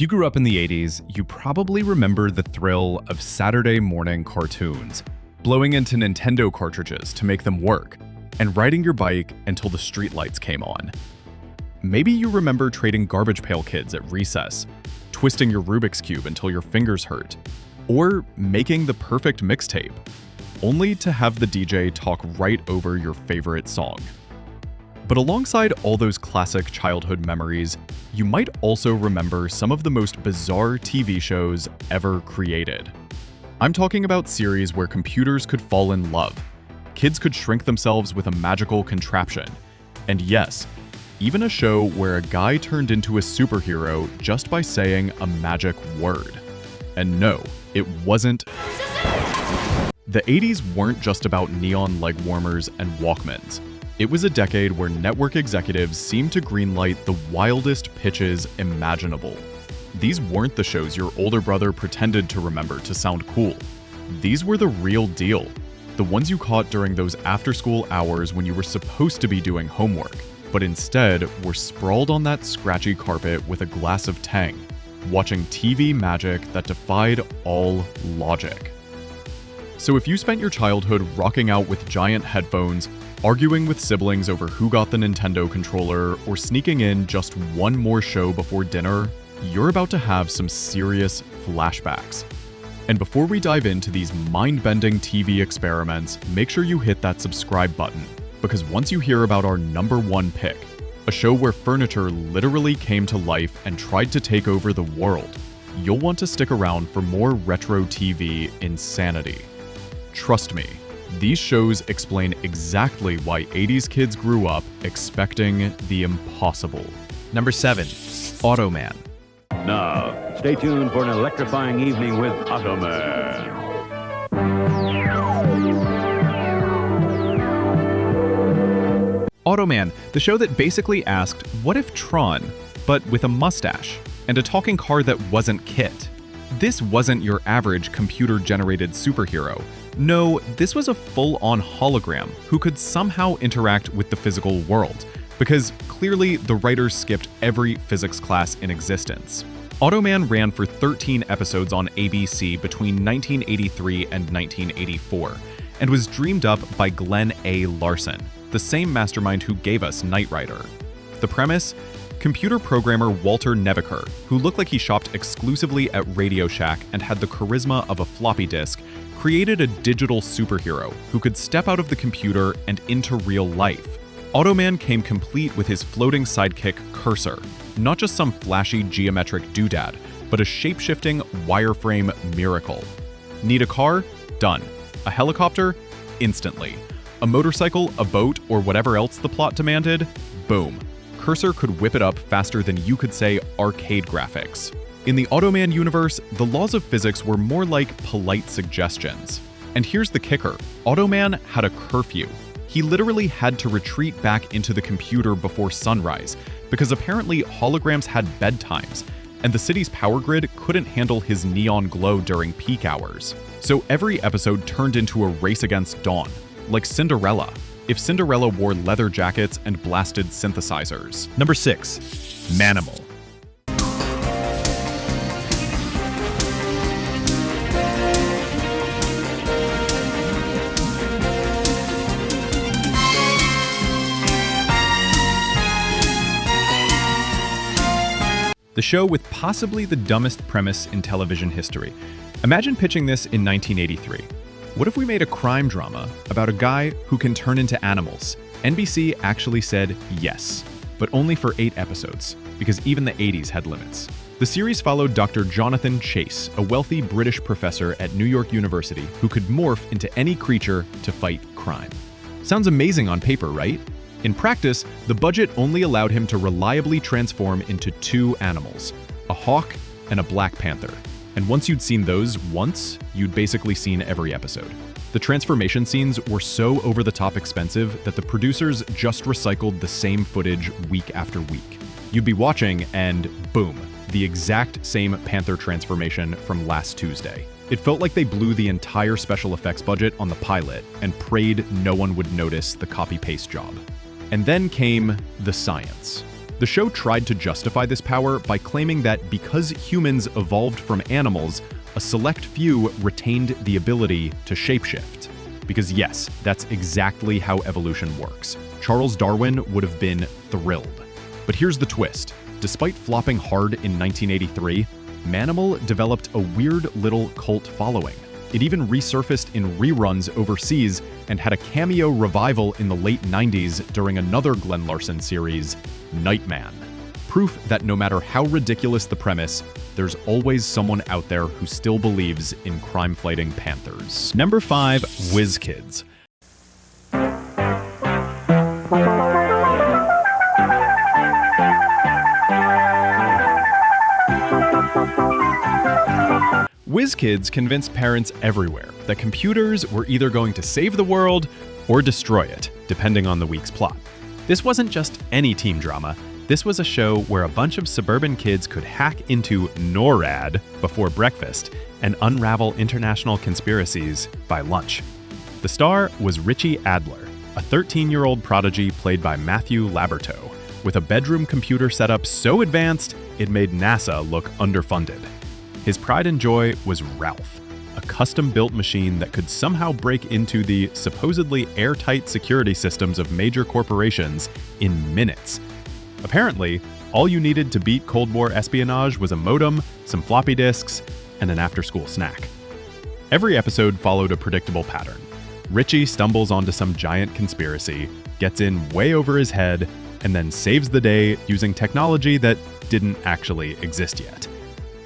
If you grew up in the 80s, you probably remember the thrill of Saturday morning cartoons, blowing into Nintendo cartridges to make them work, and riding your bike until the streetlights came on. Maybe you remember trading Garbage Pail Kids at recess, twisting your Rubik's Cube until your fingers hurt, or making the perfect mixtape, only to have the DJ talk right over your favorite song. But alongside all those classic childhood memories, you might also remember some of the most bizarre TV shows ever created. I'm talking about series where computers could fall in love, kids could shrink themselves with a magical contraption, and yes, even a show where a guy turned into a superhero just by saying a magic word. And no, it wasn't. The 80s weren't just about neon leg warmers and Walkmans. It was a decade where network executives seemed to greenlight the wildest pitches imaginable. These weren't the shows your older brother pretended to remember to sound cool. These were the real deal, the ones you caught during those after-school hours when you were supposed to be doing homework, but instead were sprawled on that scratchy carpet with a glass of Tang, watching TV magic that defied all logic. So if you spent your childhood rocking out with giant headphones, arguing with siblings over who got the Nintendo controller, or sneaking in just one more show before dinner, you're about to have some serious flashbacks. And before we dive into these mind-bending TV experiments, make sure you hit that subscribe button, because once you hear about our #1 pick, a show where furniture literally came to life and tried to take over the world, you'll want to stick around for more retro TV insanity. Trust me, these shows explain exactly why 80s kids grew up expecting the impossible. Number 7, Automan. Now, stay tuned for an electrifying evening with Automan. Automan, the show that basically asked, what if Tron, but with a mustache, and a talking car that wasn't Kit? This wasn't your average computer-generated superhero. No, this was a full-on hologram who could somehow interact with the physical world, because clearly the writers skipped every physics class in existence. Automan ran for 13 episodes on ABC between 1983 and 1984, and was dreamed up by Glenn A. Larson, the same mastermind who gave us Knight Rider. The premise? Computer programmer Walter Nebeker, who looked like he shopped exclusively at Radio Shack and had the charisma of a floppy disk, created a digital superhero who could step out of the computer and into real life. Automan came complete with his floating sidekick, Cursor, not just some flashy geometric doodad, but a shape-shifting wireframe miracle. Need a car? Done. A helicopter? Instantly. A motorcycle, a boat, or whatever else the plot demanded? Boom. Cursor could whip it up faster than you could say arcade graphics. In the Automan universe, the laws of physics were more like polite suggestions. And here's the kicker, Automan had a curfew. He literally had to retreat back into the computer before sunrise, because apparently holograms had bedtimes, and the city's power grid couldn't handle his neon glow during peak hours. So every episode turned into a race against dawn, like Cinderella, if Cinderella wore leather jackets and blasted synthesizers. Number 6, Manimal. The show with possibly the dumbest premise in television history. Imagine pitching this in 1983. What if we made a crime drama about a guy who can turn into animals? NBC actually said yes, but only for 8 episodes, because even the 80s had limits. The series followed Dr. Jonathan Chase, a wealthy British professor at New York University who could morph into any creature to fight crime. Sounds amazing on paper, right? In practice, the budget only allowed him to reliably transform into 2 animals, a hawk and a black panther. And once you'd seen those once, you'd basically seen every episode. The transformation scenes were so over-the-top expensive that the producers just recycled the same footage week after week. You'd be watching and boom, the exact same panther transformation from last Tuesday. It felt like they blew the entire special effects budget on the pilot and prayed no one would notice the copy-paste job. And then came the science. The show tried to justify this power by claiming that because humans evolved from animals, a select few retained the ability to shapeshift. Because yes, that's exactly how evolution works. Charles Darwin would have been thrilled. But here's the twist. Despite flopping hard in 1983, Manimal developed a weird little cult following. It even resurfaced in reruns overseas and had a cameo revival in the late 90s during another Glenn Larson series, Nightman. Proof that no matter how ridiculous the premise, there's always someone out there who still believes in crime-fighting panthers. Number 5, Whiz Kids. Whiz Kids convinced parents everywhere that computers were either going to save the world or destroy it, depending on the week's plot. This wasn't just any teen drama. This was a show where a bunch of suburban kids could hack into NORAD before breakfast and unravel international conspiracies by lunch. The star was Richie Adler, a 13-year-old prodigy played by Matthew Laberto, with a bedroom computer setup so advanced it made NASA look underfunded. His pride and joy was Ralph, a custom-built machine that could somehow break into the supposedly airtight security systems of major corporations in minutes. Apparently, all you needed to beat Cold War espionage was a modem, some floppy disks, and an after-school snack. Every episode followed a predictable pattern. Richie stumbles onto some giant conspiracy, gets in way over his head, and then saves the day using technology that didn't actually exist yet.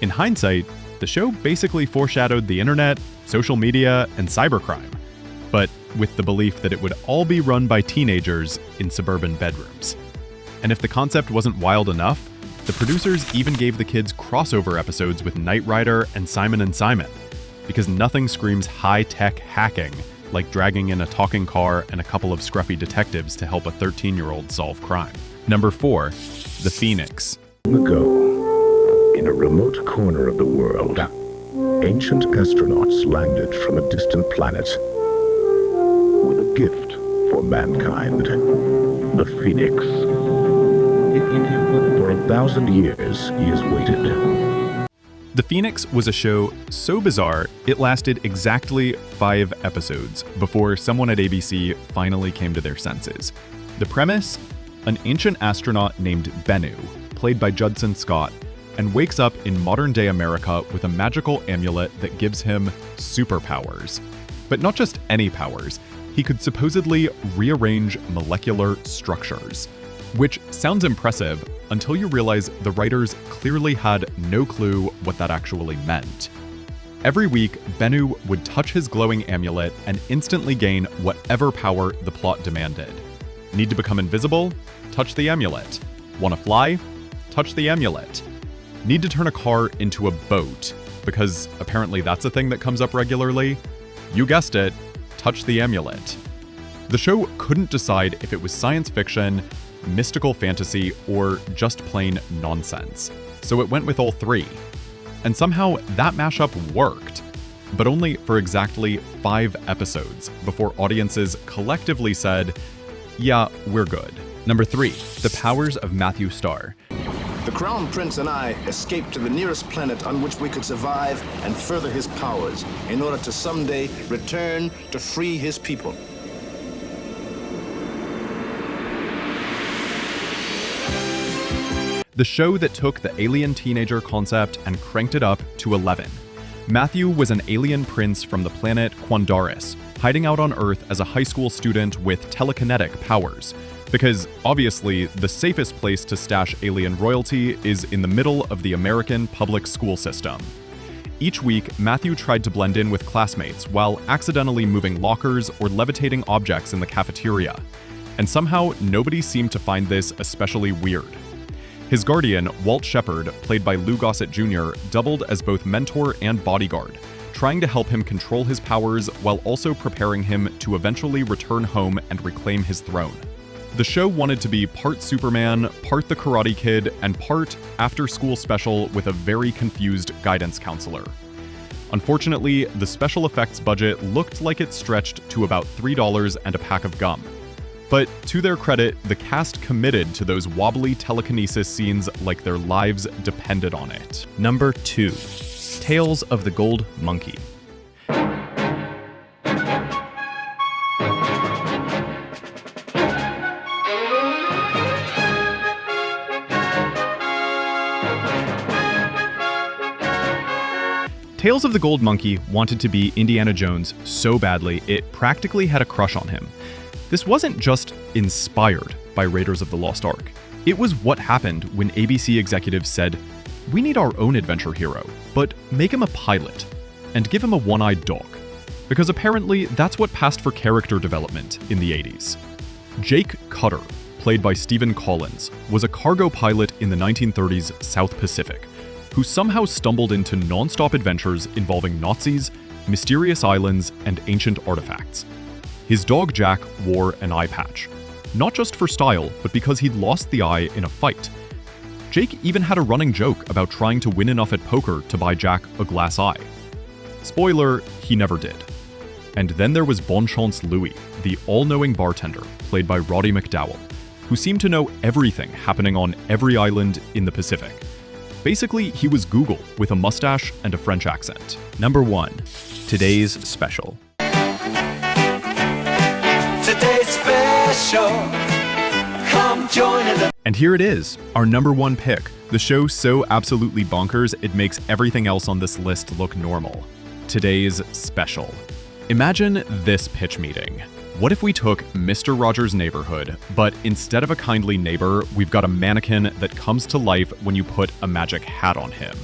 In hindsight, the show basically foreshadowed the internet, social media, and cybercrime, but with the belief that it would all be run by teenagers in suburban bedrooms. And if the concept wasn't wild enough, the producers even gave the kids crossover episodes with Knight Rider and Simon & Simon, because nothing screams high-tech hacking like dragging in a talking car and a couple of scruffy detectives to help a 13-year-old solve crime. Number 4, The Phoenix. Long ago, in a remote corner of the world, ancient astronauts landed from a distant planet with a gift for mankind, the Phoenix. For 1,000 years, he has waited. The Phoenix was a show so bizarre, it lasted exactly 5 episodes before someone at ABC finally came to their senses. The premise? An ancient astronaut named Bennu, played by Judson Scott, and wakes up in modern-day America with a magical amulet that gives him superpowers. But not just any powers. He could supposedly rearrange molecular structures. Which sounds impressive until you realize the writers clearly had no clue what that actually meant. Every week, Bennu would touch his glowing amulet and instantly gain whatever power the plot demanded. Need to become invisible? Touch the amulet. Want to fly? Touch the amulet. Need to turn a car into a boat, because apparently that's a thing that comes up regularly? You guessed it, touch the amulet. The show couldn't decide if it was science fiction, mystical fantasy, or just plain nonsense. So it went with all 3. And somehow that mashup worked, but only for exactly 5 episodes before audiences collectively said, yeah, we're good. Number 3, The Powers of Matthew Starr. The Crown Prince and I escaped to the nearest planet on which we could survive and further his powers in order to someday return to free his people. The show that took the alien teenager concept and cranked it up to 11. Matthew was an alien prince from the planet Quandaris, hiding out on Earth as a high school student with telekinetic powers. Because, obviously, the safest place to stash alien royalty is in the middle of the American public school system. Each week, Matthew tried to blend in with classmates while accidentally moving lockers or levitating objects in the cafeteria. And somehow, nobody seemed to find this especially weird. His guardian, Walt Shepard, played by Lou Gossett Jr., doubled as both mentor and bodyguard, trying to help him control his powers while also preparing him to eventually return home and reclaim his throne. The show wanted to be part Superman, part The Karate Kid, and part after-school special with a very confused guidance counselor. Unfortunately, the special effects budget looked like it stretched to about $3 and a pack of gum. But to their credit, the cast committed to those wobbly telekinesis scenes like their lives depended on it. Number 2. Tales of the Gold Monkey. Tales of the Gold Monkey wanted to be Indiana Jones so badly it practically had a crush on him. This wasn't just inspired by Raiders of the Lost Ark. It was what happened when ABC executives said, "We need our own adventure hero, but make him a pilot and give him a one-eyed dog." Because apparently that's what passed for character development in the 80s. Jake Cutter, played by Stephen Collins, was a cargo pilot in the 1930s South Pacific, who somehow stumbled into non-stop adventures involving Nazis, mysterious islands, and ancient artifacts. His dog Jack wore an eye patch, not just for style, but because he'd lost the eye in a fight. Jake even had a running joke about trying to win enough at poker to buy Jack a glass eye. Spoiler, he never did. And then there was Bonchance Louis, the all-knowing bartender, played by Roddy McDowall, who seemed to know everything happening on every island in the Pacific. Basically, he was Google with a mustache and a French accent. Number 1. Today's Special. Today's special. Come join us. And here it is, our number 1 pick. The show so absolutely bonkers, it makes everything else on this list look normal. Today's Special. Imagine this pitch meeting. What if we took Mr. Rogers' Neighborhood, but instead of a kindly neighbor, we've got a mannequin that comes to life when you put a magic hat on him.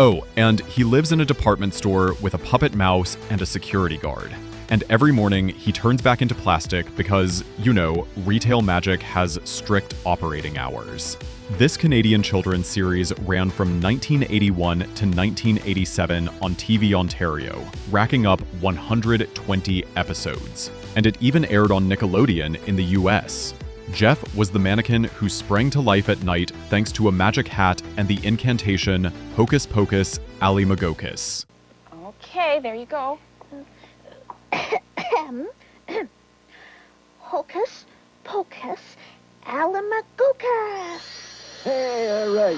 Oh, and he lives in a department store with a puppet mouse and a security guard. And every morning, he turns back into plastic because, you know, retail magic has strict operating hours. This Canadian children's series ran from 1981 to 1987 on TV Ontario, racking up 120 episodes. And it even aired on Nickelodeon in the US. Jeff was the mannequin who sprang to life at night thanks to a magic hat and the incantation Hocus Pocus Alimagokus. Okay, there you go. Hocus Pocus Alimagokus. Hey, all right.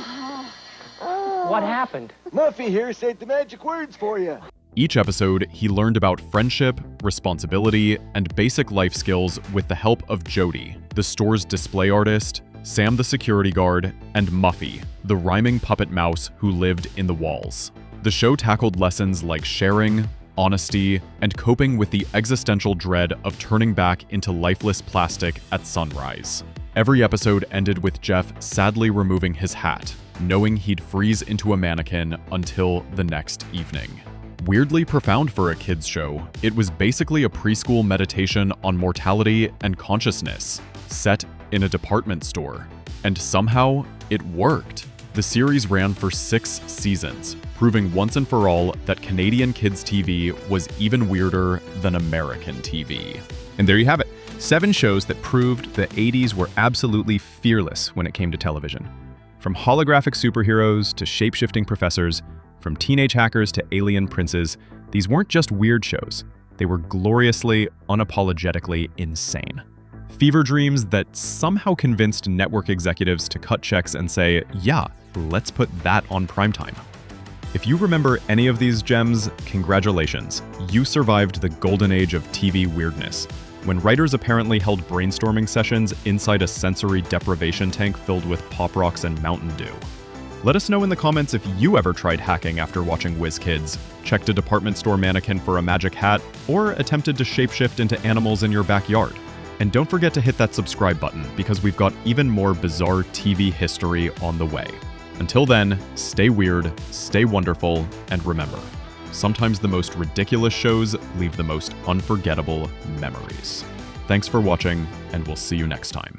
What happened? Muffy here said the magic words for you. Each episode, he learned about friendship, responsibility, and basic life skills with the help of Jody, the store's display artist, Sam the security guard, and Muffy, the rhyming puppet mouse who lived in the walls. The show tackled lessons like sharing, honesty, and coping with the existential dread of turning back into lifeless plastic at sunrise. Every episode ended with Jeff sadly removing his hat, knowing he'd freeze into a mannequin until the next evening. Weirdly profound for a kids' show, it was basically a preschool meditation on mortality and consciousness, set in a department store. And somehow, it worked. The series ran for 6 seasons, proving once and for all that Canadian kids' TV was even weirder than American TV. And there you have it. 7 shows that proved the 80s were absolutely fearless when it came to television. From holographic superheroes to shape-shifting professors, from teenage hackers to alien princes, these weren't just weird shows. They were gloriously, unapologetically insane. Fever dreams that somehow convinced network executives to cut checks and say, yeah, let's put that on primetime. If you remember any of these gems, congratulations. You survived the golden age of TV weirdness, when writers apparently held brainstorming sessions inside a sensory deprivation tank filled with Pop Rocks and Mountain Dew. Let us know in the comments if you ever tried hacking after watching Whiz Kids, checked a department store mannequin for a magic hat, or attempted to shapeshift into animals in your backyard. And don't forget to hit that subscribe button because we've got even more bizarre TV history on the way. Until then, stay weird, stay wonderful, and remember, sometimes the most ridiculous shows leave the most unforgettable memories. Thanks for watching, and we'll see you next time.